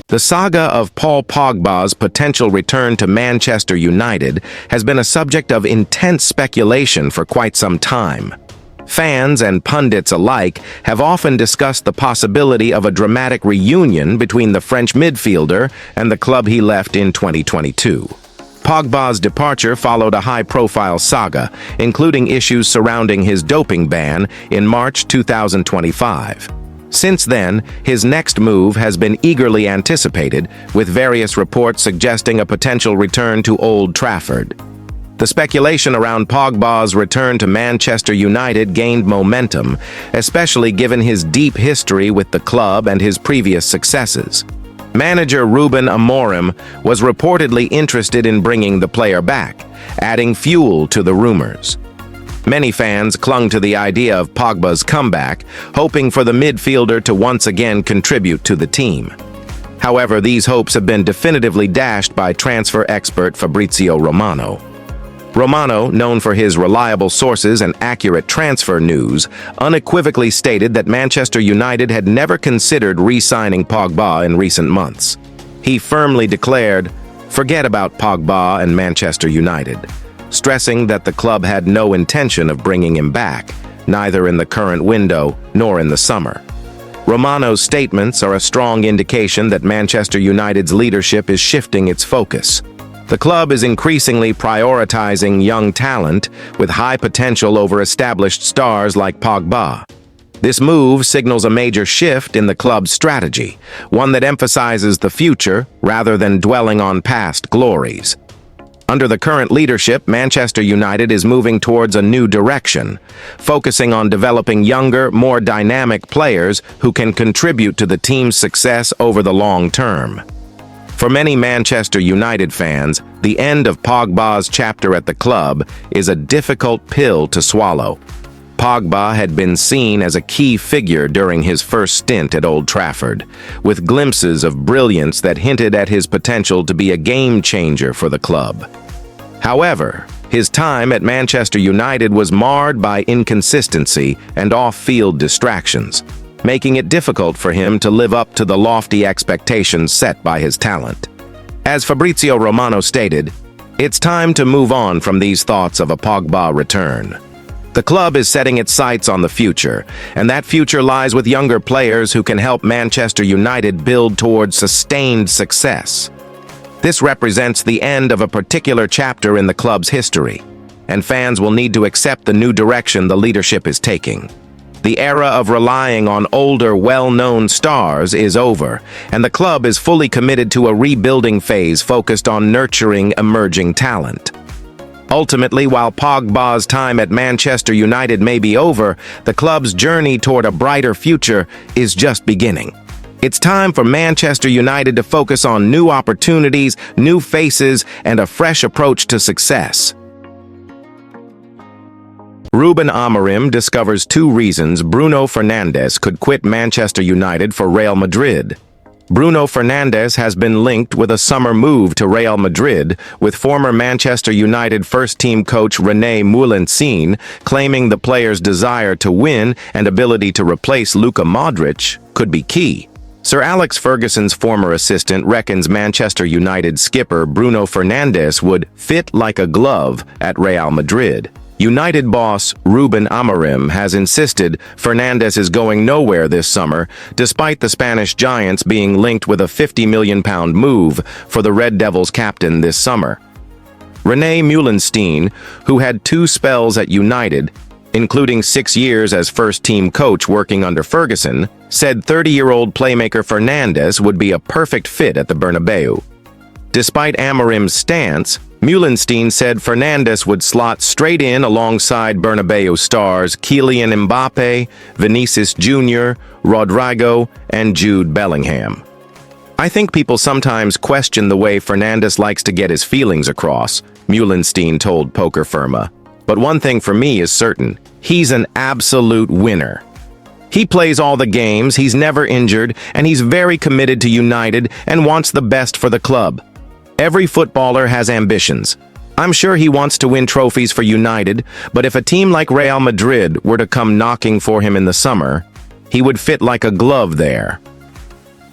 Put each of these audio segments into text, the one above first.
The saga of Paul Pogba's potential return to Manchester United has been a subject of intense speculation for quite some time. Fans and pundits alike have often discussed the possibility of a dramatic reunion between the French midfielder and the club he left in 2022. Pogba's departure followed a high-profile saga, including issues surrounding his doping ban in March 2025. Since then, his next move has been eagerly anticipated, with various reports suggesting a potential return to Old Trafford. The speculation around Pogba's return to Manchester United gained momentum, especially given his deep history with the club and his previous successes. Manager Ruben Amorim was reportedly interested in bringing the player back, adding fuel to the rumors. Many fans clung to the idea of Pogba's comeback, hoping for the midfielder to once again contribute to the team. However, these hopes have been definitively dashed by transfer expert Fabrizio Romano. Romano, known for his reliable sources and accurate transfer news, unequivocally stated that Manchester United had never considered re-signing Pogba in recent months. He firmly declared, "Forget about Pogba and Manchester United," stressing that the club had no intention of bringing him back, neither in the current window nor in the summer. Romano's statements are a strong indication that Manchester United's leadership is shifting its focus. The club is increasingly prioritizing young talent with high potential over established stars like Pogba. This move signals a major shift in the club's strategy, one that emphasizes the future rather than dwelling on past glories. Under the current leadership, Manchester United is moving towards a new direction, focusing on developing younger, more dynamic players who can contribute to the team's success over the long term. For many Manchester United fans, the end of Pogba's chapter at the club is a difficult pill to swallow. Pogba had been seen as a key figure during his first stint at Old Trafford, with glimpses of brilliance that hinted at his potential to be a game-changer for the club. However, his time at Manchester United was marred by inconsistency and off-field distractions, making it difficult for him to live up to the lofty expectations set by his talent. As Fabrizio Romano stated, "It's time to move on from these thoughts of a Pogba return." The club is setting its sights on the future, and that future lies with younger players who can help Manchester United build towards sustained success. This represents the end of a particular chapter in the club's history, and fans will need to accept the new direction the leadership is taking. The era of relying on older, well-known stars is over, and the club is fully committed to a rebuilding phase focused on nurturing emerging talent. Ultimately, while Pogba's time at Manchester United may be over, the club's journey toward a brighter future is just beginning. It's time for Manchester United to focus on new opportunities, new faces, and a fresh approach to success. Ruben Amorim discovers 2 reasons Bruno Fernandes could quit Manchester United for Real Madrid. Bruno Fernandes has been linked with a summer move to Real Madrid, with former Manchester United first-team coach René Moulensin claiming the player's desire to win and ability to replace Luka Modric could be key. Sir Alex Ferguson's former assistant reckons Manchester United skipper Bruno Fernandes would fit like a glove at Real Madrid. United boss Ruben Amorim has insisted Fernandes is going nowhere this summer, despite the Spanish Giants being linked with a £50 million move for the Red Devils captain this summer. René Moulensin, who had 2 spells at United, including 6 years as first-team coach working under Ferguson, said 30-year-old playmaker Fernandes would be a perfect fit at the Bernabeu. Despite Amorim's stance, Moulensin said Fernandes would slot straight in alongside Bernabeu stars Kylian Mbappe, Vinicius Jr., Rodrigo, and Jude Bellingham. "I think people sometimes question the way Fernandes likes to get his feelings across," Moulensin told Poker Firma. "But one thing for me is certain, he's an absolute winner. He plays all the games, he's never injured, and he's very committed to United and wants the best for the club. Every footballer has ambitions. I'm sure he wants to win trophies for United, but if a team like Real Madrid were to come knocking for him in the summer, he would fit like a glove there."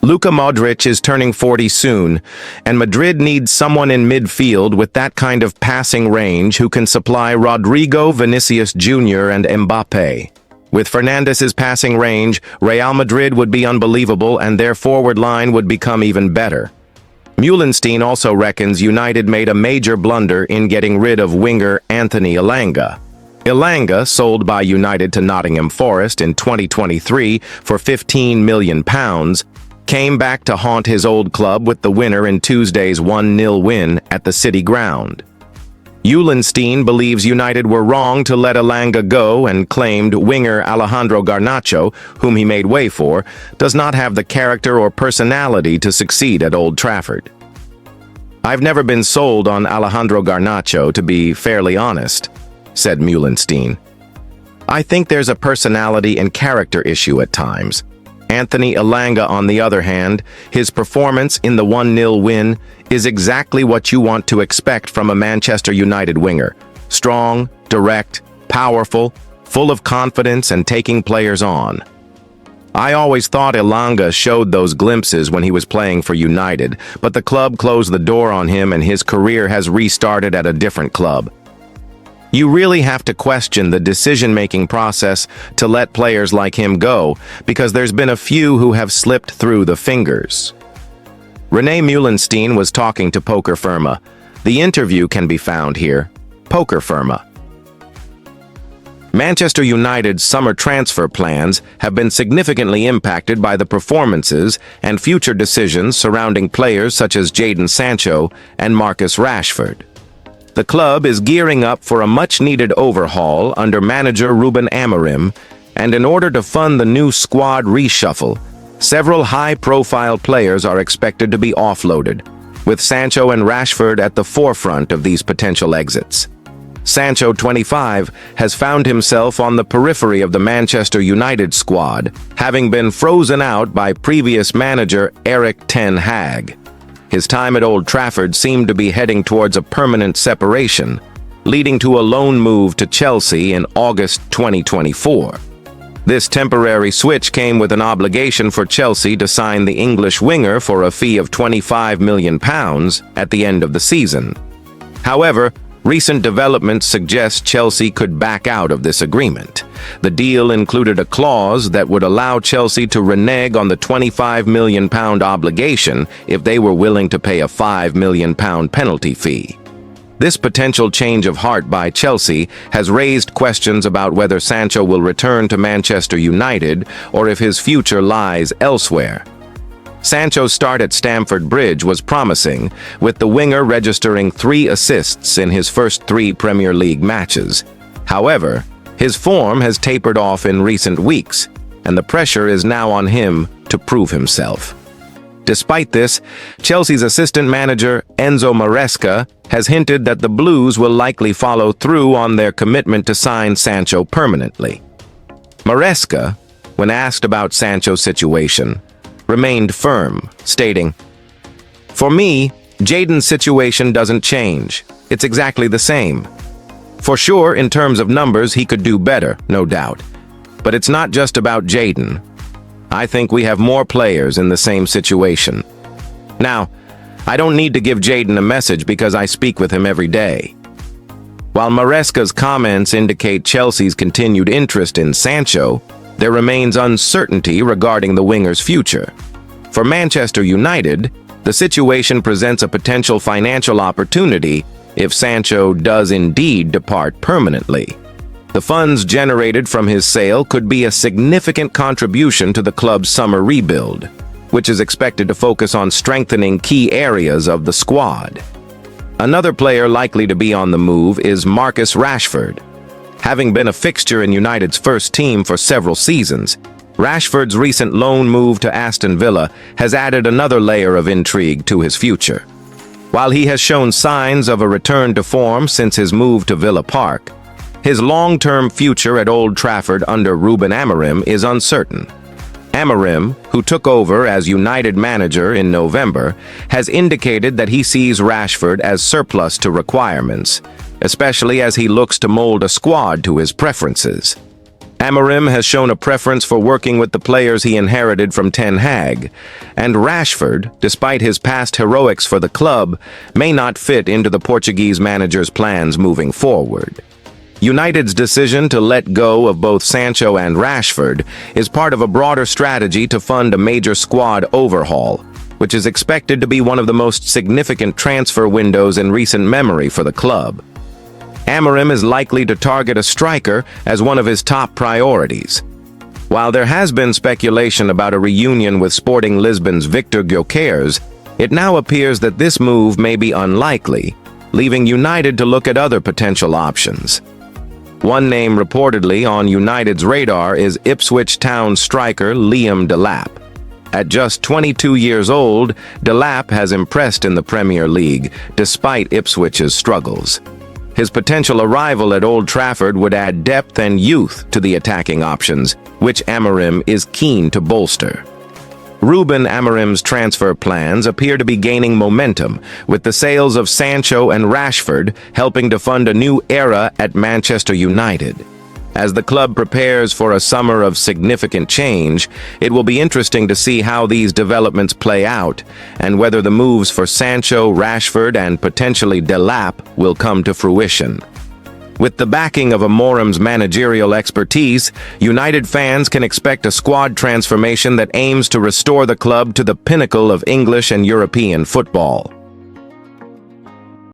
Luka Modric is turning 40 soon, and Madrid needs someone in midfield with that kind of passing range who can supply Rodrigo, Vinicius Jr., and Mbappe. With Fernandes' passing range, Real Madrid would be unbelievable and their forward line would become even better. Meulenstein also reckons United made a major blunder in getting rid of winger Anthony Elanga. Elanga, sold by United to Nottingham Forest in 2023 for £15 million, came back to haunt his old club with the winner in Tuesday's 1-0 win at the City ground. Meulenstein believes United were wrong to let Elanga go and claimed winger Alejandro Garnacho, whom he made way for, does not have the character or personality to succeed at Old Trafford. "I've never been sold on Alejandro Garnacho, to be fairly honest," said Meulenstein. "I think there's a personality and character issue at times. Anthony Elanga, on the other hand, his performance in the 1-0 win is exactly what you want to expect from a Manchester United winger. Strong, direct, powerful, full of confidence and taking players on. I always thought Elanga showed those glimpses when he was playing for United, but the club closed the door on him and his career has restarted at a different club. You really have to question the decision-making process to let players like him go, because there's been a few who have slipped through the fingers." Rene Meulenstein was talking to Poker Firma. The interview can be found here. Poker Firma. Manchester United's summer transfer plans have been significantly impacted by the performances and future decisions surrounding players such as Jadon Sancho and Marcus Rashford. The club is gearing up for a much-needed overhaul under manager Ruben Amorim, and in order to fund the new squad reshuffle, several high-profile players are expected to be offloaded, with Sancho and Rashford at the forefront of these potential exits. Sancho, 25, has found himself on the periphery of the Manchester United squad, having been frozen out by previous manager Erik ten Hag. His time at Old Trafford seemed to be heading towards a permanent separation, leading to a loan move to Chelsea in August 2024. This temporary switch came with an obligation for Chelsea to sign the English winger for a fee of £25 million at the end of the season. However, recent developments suggest Chelsea could back out of this agreement. The deal included a clause that would allow Chelsea to renege on the £25 million obligation if they were willing to pay a £5 million penalty fee. This potential change of heart by Chelsea has raised questions about whether Sancho will return to Manchester United or if his future lies elsewhere. Sancho's start at Stamford Bridge was promising, with the winger registering 3 assists in his first 3 Premier League matches. However, his form has tapered off in recent weeks, and the pressure is now on him to prove himself. Despite this, Chelsea's assistant manager, Enzo Maresca, has hinted that the Blues will likely follow through on their commitment to sign Sancho permanently. Maresca, when asked about Sancho's situation, remained firm, stating, "For me, Jadon's situation doesn't change. It's exactly the same. For sure, in terms of numbers, he could do better, no doubt. But it's not just about Jadon. I think we have more players in the same situation. Now, I don't need to give Jadon a message because I speak with him every day." While Maresca's comments indicate Chelsea's continued interest in Sancho, there remains uncertainty regarding the winger's future. For Manchester United, the situation presents a potential financial opportunity if Sancho does indeed depart permanently. The funds generated from his sale could be a significant contribution to the club's summer rebuild, which is expected to focus on strengthening key areas of the squad. Another player likely to be on the move is Marcus Rashford. Having been a fixture in United's first team for several seasons, Rashford's recent loan move to Aston Villa has added another layer of intrigue to his future. While he has shown signs of a return to form since his move to Villa Park, his long-term future at Old Trafford under Ruben Amorim is uncertain. Amorim, who took over as United manager in November, has indicated that he sees Rashford as surplus to requirements, especially as he looks to mold a squad to his preferences. Amorim has shown a preference for working with the players he inherited from Ten Hag, and Rashford, despite his past heroics for the club, may not fit into the Portuguese manager's plans moving forward. United's decision to let go of both Sancho and Rashford is part of a broader strategy to fund a major squad overhaul, which is expected to be one of the most significant transfer windows in recent memory for the club. Amorim is likely to target a striker as one of his top priorities. While there has been speculation about a reunion with Sporting Lisbon's Victor Gyökeres, it now appears that this move may be unlikely, leaving United to look at other potential options. One name reportedly on United's radar is Ipswich Town striker Liam Delap. At just 22 years old, Delap has impressed in the Premier League, despite Ipswich's struggles. His potential arrival at Old Trafford would add depth and youth to the attacking options, which Amorim is keen to bolster. Ruben Amorim's transfer plans appear to be gaining momentum, with the sales of Sancho and Rashford helping to fund a new era at Manchester United. As the club prepares for a summer of significant change, it will be interesting to see how these developments play out and whether the moves for Sancho, Rashford, and potentially Delap will come to fruition. With the backing of Amorim's managerial expertise, United fans can expect a squad transformation that aims to restore the club to the pinnacle of English and European football.